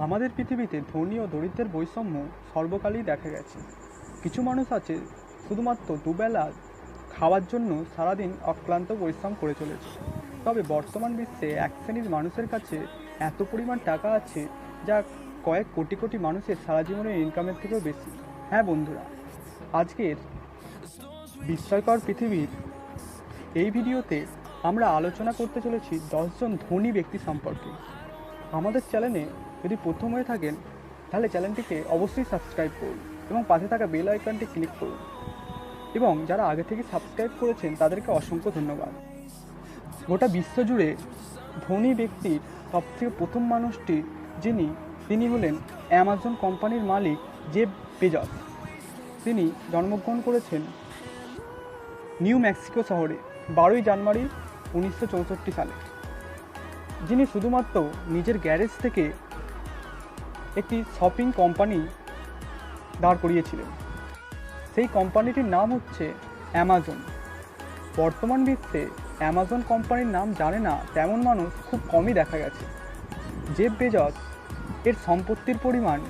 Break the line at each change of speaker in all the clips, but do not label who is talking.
আমাদের পৃথিবীতে ধনী ও দরিদ্রের বৈষম্য সর্বকালই দেখা গেছে। কিছু মানুষ আছে শুধুমাত্র দুবেলা খাওয়ার জন্য সারাদিন অক্লান্ত পরিশ্রম করে চলেছে। তবে বর্তমান বিশ্বে এক শ্রেণীর মানুষের কাছে এত পরিমাণ টাকা আছে যা কয়েক কোটি কোটি মানুষের সারা জীবনের ইনকামের থেকেও বেশি। হ্যাঁ বন্ধুরা, আজকের বিস্ময়কর পৃথিবীর এই ভিডিওতে আমরা আলোচনা করতে চলেছি 10 জন ধনী ব্যক্তি সম্পর্কে। আমাদের চ্যানেলে যদি প্রথম হয়ে থাকেন তাহলে চ্যানেলটিকে অবশ্যই সাবস্ক্রাইব করুন এবং পাশে থাকা বেল আইকনটি ক্লিক করুন, এবং যারা আগে থেকে সাবস্ক্রাইব করেছেন তাদেরকে অসংখ্য ধন্যবাদ। গোটা বিশ্বজুড়ে ধনী ব্যক্তির সবথেকে প্রথম মানুষটি তিনি হলেন অ্যামাজন কোম্পানির মালিক জেফ বেজস। তিনি জন্মগ্রহণ করেছেন নিউ মেক্সিকো শহরে 12 জানুয়ারি 1964 সালে। যিনি শুধুমাত্র নিজের গ্যারেজ থেকে একটি শপিং কোম্পানি দাঁড় করিয়েছিলেন। সেই কোম্পানিটির নাম হচ্ছে অ্যামাজন। বর্তমান বিশ্বে অ্যামাজন কোম্পানির নাম জানে না তেমন মানুষ খুব কমই দেখা গেছে। জেফ বেজস এর সম্পত্তির পরিমাণ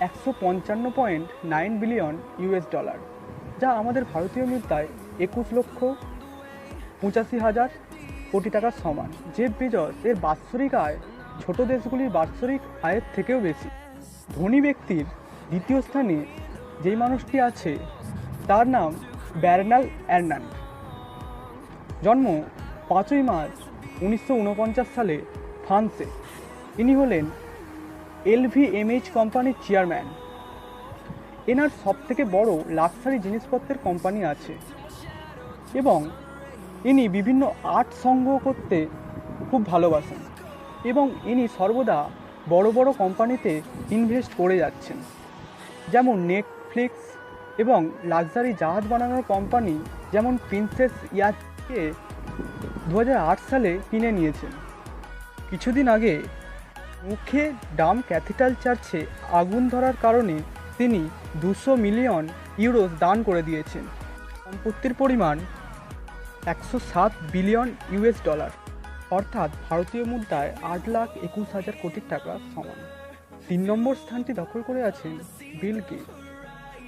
155.9 বিলিয়ন ইউএস ডলার, যা আমাদের ভারতীয় মুদ্রায় 21,85,000 কোটি টাকার সমান। জেফ বেজস এর বাৎসরিক আয় ছোট দেশগুলির বাৎসরিক আয়ের থেকেও বেশি। ধনী ব্যক্তির দ্বিতীয় স্থানে যেই মানুষটি আছে তার নাম বার্নার্ড আর্নল্ড। জন্ম 5 মার্চ 1949 সালে ফ্রান্সে। ইনি হলেন LVMH কোম্পানির চেয়ারম্যান। এনার সবথেকে বড় লাক্সারি জিনিসপত্রের কোম্পানি আছে এবং ইনি বিভিন্ন আর্ট সংগ্রহ করতে খুব ভালোবাসেন এবং ইনি সর্বদা বড় বড় কোম্পানিতে ইনভেস্ট করে যাচ্ছেন, যেমন নেটফ্লিক্স এবং লাক্সারি জাহাজ বানানোর কোম্পানি যেমন প্রিন্সেস ইয়াটকে 2008 সালে কিনে নিয়েছেন। কিছুদিন আগে মুখে ডাম ক্যাথিড্রাল চার্চে আগুন ধরার কারণে তিনি 200 মিলিয়ন ইউরো দান করে দিয়েছেন। সম্পত্তির পরিমাণ 107 বিলিয়ন ইউএস ডলার, অর্থাৎ ভারতীয় মুদ্রায় 8,21,000 কোটি টাকা সমান। 3 নম্বর স্থানটি দখল করে আছেন বিল গেটস।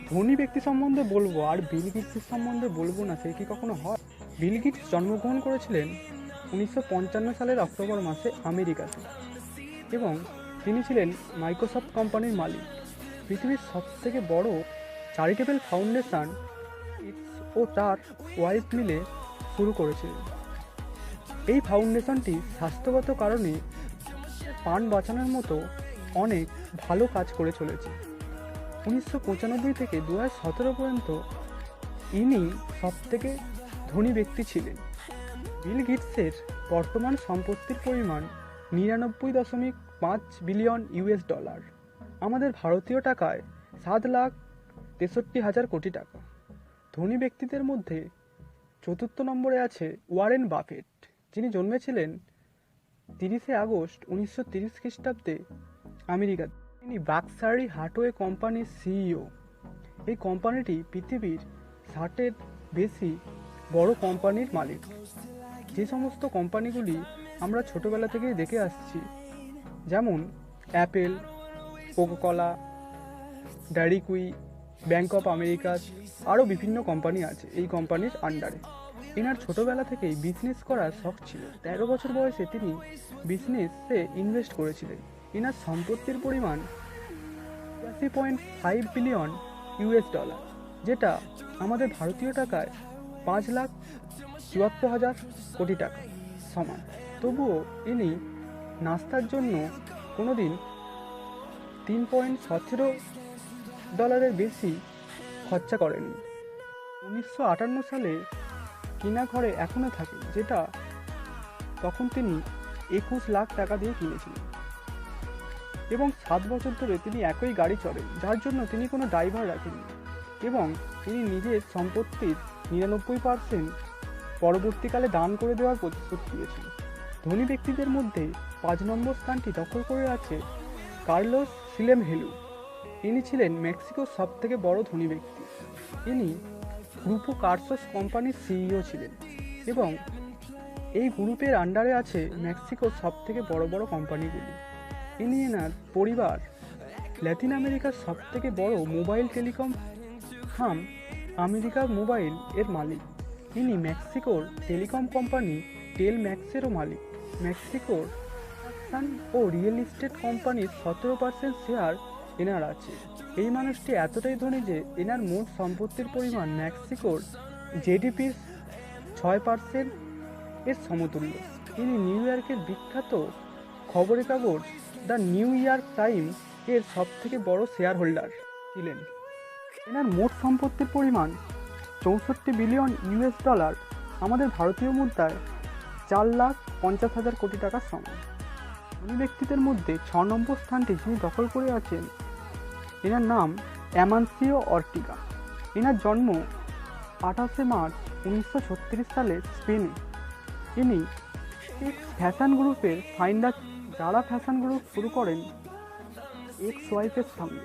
ধনী ব্যক্তি সম্বন্ধে বলবো আর বিল গেটসের সম্বন্ধে বলবো না, সে কি কখনো হয়? বিল গেটস জন্মগ্রহণ করেছিলেন 1955 সালের অক্টোবর মাসে আমেরিকাতে এবং তিনি ছিলেন মাইক্রোসফট কোম্পানির মালিক। পৃথিবীর সবথেকে বড় চ্যারিটেবল ফাউন্ডেশন ও তার ওয়াইফ মিলে শুরু করেছিলেন। এই ফাউন্ডেশনটি স্বাস্থ্যগত কারণে প্রাণ বাঁচানোর মতো অনেক ভালো কাজ করে চলেছে। 1995 থেকে 2017 পর্যন্ত ইনি সবথেকে ধনী ব্যক্তি ছিলেন। বিল গেটসের বর্তমান সম্পত্তির পরিমাণ 99.5 বিলিয়ন ইউএস ডলার, আমাদের ভারতীয় টাকায় 7,63,000 কোটি টাকা। ধনী ব্যক্তিদের মধ্যে চতুর্থ নম্বরে আছে ওয়ারেন বাফেট, যিনি জন্মেছিলেন 30 আগস্ট 1930 খ্রিস্টাব্দে আমেরিকাতে। তিনি বার্কশায়ার হাথওয়ে কোম্পানির সিইও। এই কোম্পানিটি পৃথিবীর 60-এর বেশি বড় কোম্পানির মালিক। যে সমস্ত কোম্পানিগুলি আমরা ছোটোবেলা থেকেই দেখে আসছি, যেমন Apple, Coca Cola, dairy queen, bank of America, আরও বিভিন্ন কোম্পানি আছে এই কোম্পানির আন্ডারে। এনার ছোটোবেলা থেকেই বিজনেস করার শখ ছিল। 13 বছর বয়সে তিনি বিজনেসে ইনভেস্ট করেছিলেন। এনার সম্পত্তির পরিমাণ 80.5 বিলিয়ন ইউএস ডলার, যেটা আমাদের ভারতীয় টাকায় 5,74,000 কোটি টাকা সমান। তবুও ইনি নাস্তার জন্য কোনোদিন $3.17 বেশি খরচা করেননি। 1958 সালে কিনা ঘরে এখনও থাকে, যেটা তখন তিনি 21 লাখ টাকা দিয়ে কিনেছিলেন এবং 7 বছর ধরে তিনি একই গাড়ি চড়েন, যার জন্য তিনি কোনো ড্রাইভার রাখেননি এবং তিনি নিজের সম্পত্তির 99% পরবর্তীকালে দান করে দেওয়ার প্রতিশ্রুতি দিয়েছিলেন। ধনী ব্যক্তিদের মধ্যে 5 নম্বর স্থানটি দখল করে আছে কার্লোস স্লিম হেলু। ইনি ছিলেন মেক্সিকোর সবথেকে বড় ধনী ব্যক্তি। ইনি গ্রুপো কার্সোস কোম্পানির সিইও ছিলেন এবং এই গ্রুপের আন্ডারে আছে মেক্সিকোর সবথেকে বড় বড় কোম্পানিগুলি। ইনি এনার পরিবার ল্যাতিন আমেরিকার সবথেকে বড় mobile telecom farm America mobile এর মালিক। ইনি মেক্সিকোর টেলিকম কোম্পানি টেলম্যাক্সেরও মালিক। মেক্সিকোর ও রিয়েল এস্টেট কোম্পানির 17% শেয়ার এনার আছে। এই মানুষটি এতটাই ধনী যে এনার মোট সম্পত্তির পরিমাণ মেক্সিকোর জিডিপির 6% এর সমতুল্য। তিনি নিউ ইয়র্কের বিখ্যাত খবরের কাগজ দ্য নিউ ইয়র্ক টাইম এর সবথেকে বড় শেয়ার হোল্ডার ছিলেন। এনার মোট সম্পত্তির পরিমাণ 64 বিলিয়ন ইউএস ডলার, আমাদের ভারতীয় মুদ্রায় 4,50,000 কোটি টাকার সমান। ধনী ব্যক্তিদের মধ্যে 6 নম্বর স্থানটি যিনি দখল করে আছেন, এনার নাম অ্যামান্সিও অর্টিগা। এনার জন্ম 28 মার্চ 1936 সালে স্পেনে। ইনি ফ্যাশন গ্রুপের ফাইন্ডার, যারা ফ্যাশন গ্রুপ শুরু করেন এক্স ওয়াইফের সঙ্গে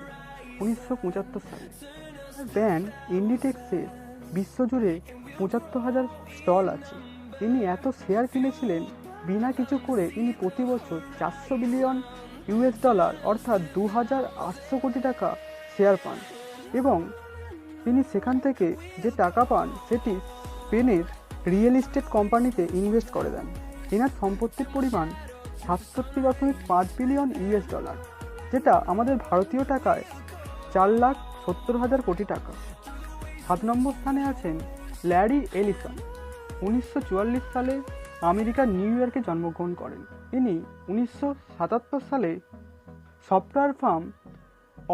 1975 সালে। ব্র্যান্ড ইন্ডিটেক্সের বিশ্বজুড়ে 75,000 স্টল আছে। ইনি এত শেয়ার কিনেছিলেন বিনা কিছু করে। ইনি প্রতি বছর 400 বিলিয়ন ইউএস ডলার অর্থাৎ 2,800 কোটি টাকা শেয়ার পান এবং তিনি সেখান থেকে যে টাকা পান সেটি স্পেনের রিয়েল এস্টেট কোম্পানিতে ইনভেস্ট করে দেন। এনার সম্পত্তির পরিমাণ 67.5 বিলিয়ন ইউএস ডলার, যেটা আমাদের ভারতীয় টাকায় 4,70,000 কোটি টাকা। 7 নম্বর স্থানে আছেন ল্যারি এলিসন। 1944 সালে আমেরিকার নিউ ইয়র্কে জন্মগ্রহণ করেন। ইনি 1977 সালে সফটওয়্যার ফার্ম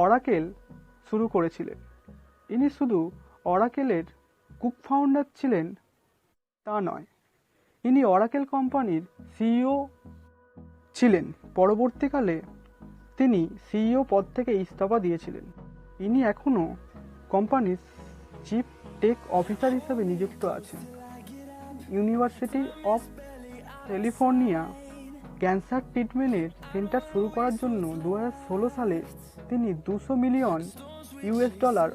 অরাকেল শুরু করেছিলেন। ইনি শুধু অরাকেলের ফাউন্ডার ছিলেন তা নয়, ইনি অরাকেল কোম্পানির সিইও ছিলেন। পরবর্তীকালে তিনি সিইও পদ থেকে ইস্তফা দিয়েছিলেন। ইনি এখনও কোম্পানির চিফ টেক অফিসার হিসেবে নিযুক্ত আছেন। ইউনিভার্সিটি অফ ক্যালিফোর্নিয়া ক্যান্সার ট্রিটমেন্টের সেন্টার শুরু করার জন্য 2016 সালে তিনি 200 মিলিয়ন ইউএস ডলার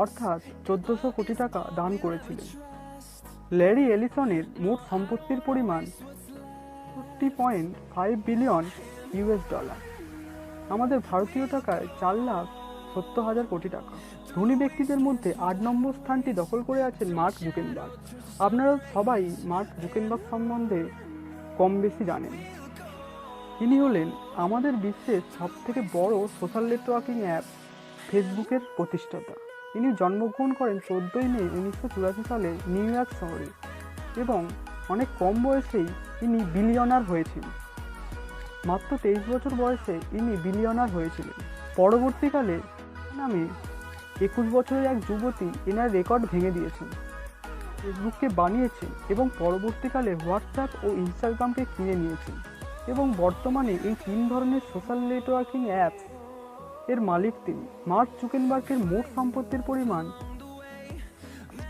অর্থাৎ 1400 কোটি টাকা দান করেছিলেন। ল্যারি এলিসনের মোট সম্পত্তির পরিমাণ 40.5 বিলিয়ন ইউএস ডলার, আমাদের ভারতীয় টাকায় 4,70,000 কোটি টাকা। ধনী ব্যক্তিদের মধ্যে 8 নম্বর স্থানটি দখল করে আছেন মার্ক জুকেনবার্গ। আপনারা সবাই মার্ক জুকেনবার্গ সম্বন্ধে কম বেশি জানেন। তিনি হলেন আমাদের বিশ্বের সবথেকে বড় সোশ্যাল নেটওয়ার্কিং অ্যাপ ফেসবুকের প্রতিষ্ঠাতা। তিনি জন্মগ্রহণ করেন 14 মে 1984 সালে নিউ ইয়র্ক শহরে এবং অনেক কম বয়সেই ইনি বিলিয়নার হয়েছেন। মাত্র 23 বছর বয়সে ইনি বিলিয়নার হয়েছিলেন। পরবর্তীকালে নামে 21 বছরের এক যুবতী এনার রেকর্ড ভেঙে দিয়েছেন, ফেসবুককে বানিয়েছেন এবং পরবর্তীকালে হোয়াটসঅ্যাপ ও ইনস্টাগ্রামকে কিনে নিয়েছেন এবং বর্তমানে এই 3 ধরনের সোশ্যাল নেটওয়ার্কিং অ্যাপস এর মালিক তিনি। মার্ক জুকেনবার্গের মোট সম্পত্তির পরিমাণ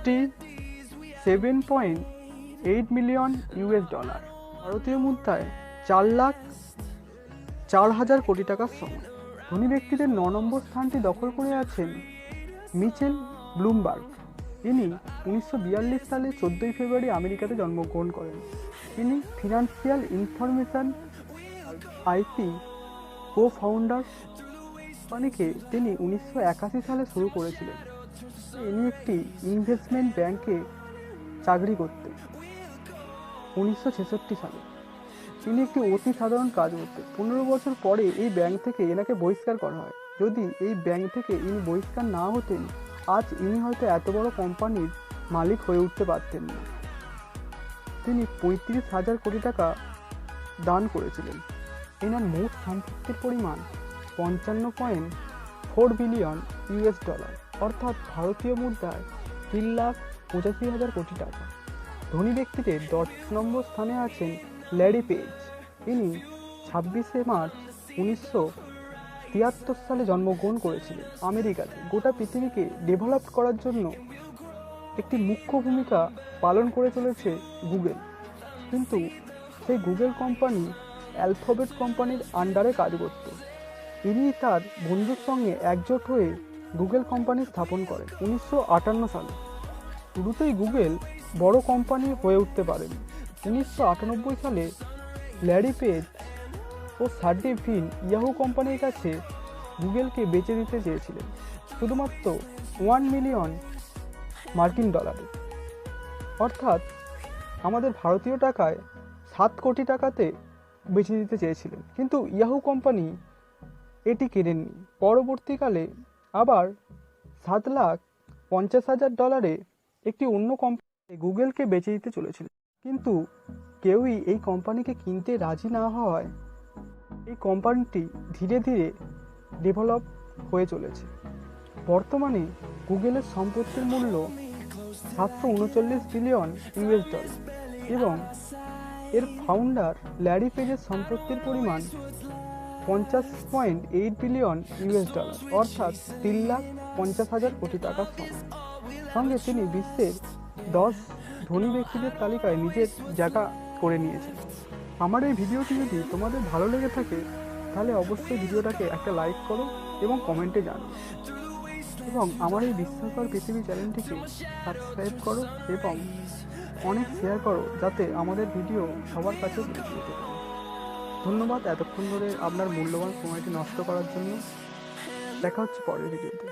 7.8 মিলিয়ন ইউএস ডলার, ভারতীয় মুদ্রায় 4,04,000 কোটি টাকার সমান। ধনী ব্যক্তিদের 9 নম্বর স্থানটি দখল করে আছেন মিচেল ব্লুমবার্গ। ইনি 1942 সালে 14 ফেব্রুয়ারি আমেরিকাতে জন্মগ্রহণ করেন। তিনি ফিনান্সিয়াল ইনফরমেশন আইটি কো-ফাউন্ডার কোম্পানিকে তিনি 1981 সালে শুরু করেছিলেন। ইনি একটি ইনভেস্টমেন্ট ব্যাংকে চাকরি করতেন 1966 সালে। তিনি একটি অতি সাধারণ কাজ করতেন। 15 বছর পরে এই ব্যাংক থেকে এনাকে বহিষ্কার করা হয়। যদি এই ব্যাংক থেকে ইনি বহিষ্কার না হতেন, আজ ইনি হয়তো এত বড় কোম্পানির মালিক হয়ে উঠতে পারতেন না। তিনি 35,000 কোটি টাকা দান করেছিলেন। এনার মোট সম্পত্তির পরিমাণ 55.4 বিলিয়ন ইউএস ডলার অর্থাৎ ভারতীয় মুদ্রায় 3,85,000 কোটি টাকা। ধনী ব্যক্তিদের 10 নম্বর স্থানে আছেন ল্যারি পেজ। ইনি 26 মার্চ 1973 সালে জন্মগ্রহণ করেছিলেন আমেরিকাতে। গোটা পৃথিবীকে ডেভেলপ করার জন্য একটি মুখ্য ভূমিকা পালন করে চলেছে গুগল, কিন্তু সেই গুগল কোম্পানি অ্যালফাবেট কোম্পানির আন্ডারে কাজ করত। ইনি তার বন্ধুর সঙ্গে একজোট হয়ে গুগল কোম্পানি স্থাপন করেন 1958 সালে। শুরুতেই গুগল বড় কোম্পানি হয়ে উঠতে পারেন। 1998 সালে ল্যারি পেজ ও ও সার্ডি ব্রিন ইয়াহু কোম্পানির কাছে গুগলকে বেচে দিতে চেয়েছিলেন শুধুমাত্র $1 মিলিয়ন মার্কিন ডলারে, অর্থাৎ আমাদের ভারতীয় টাকায় 7 কোটি টাকাতে বেচে দিতে চেয়েছিলেন। কিন্তু ইয়াহু কোম্পানি এটি কেনেননি। পরবর্তীকালে আবার $7,50,000 একটি অন্য কোম্পানি গুগলকে বেচে দিতে চলেছিল, কিন্তু কেউই এই কোম্পানিকে কিনতে রাজি না হওয়ায় এই কোম্পানিটি ধীরে ধীরে ডেভেলপ হয়ে চলেছে। বর্তমানে গুগলের সম্পত্তির মূল্য $739 বিলিয়ন এবং এর ফাউন্ডার ল্যারি পেজের সম্পত্তির পরিমাণ $50.8 বিলিয়ন, অর্থাৎ 3,50,000 কোটি টাকার সমান। সঙ্গে তিনি বিশ্বের 10 ধনী ব্যক্তিদের তালিকায় নিজের জায়গা করে নিয়েছেন। আমার এই ভিডিওটি যদি তোমাদের ভালো লেগে থাকে তাহলে অবশ্যই ভিডিওটাকে একটা লাইক করো এবং কমেন্টে জানাও, এবং আমার এই বিস্ময়কর পৃথিবী চ্যানেলটিকে সাবস্ক্রাইব করো এবং অনেক শেয়ার করো, যাতে আমাদের ভিডিও সবার কাছে পৌঁছে যেতে পারে। ধন্যবাদ এতক্ষণ ধরে আপনার মূল্যবান সময়টি নষ্ট করার জন্য। দেখা হচ্ছে পরের ভিডিওতে।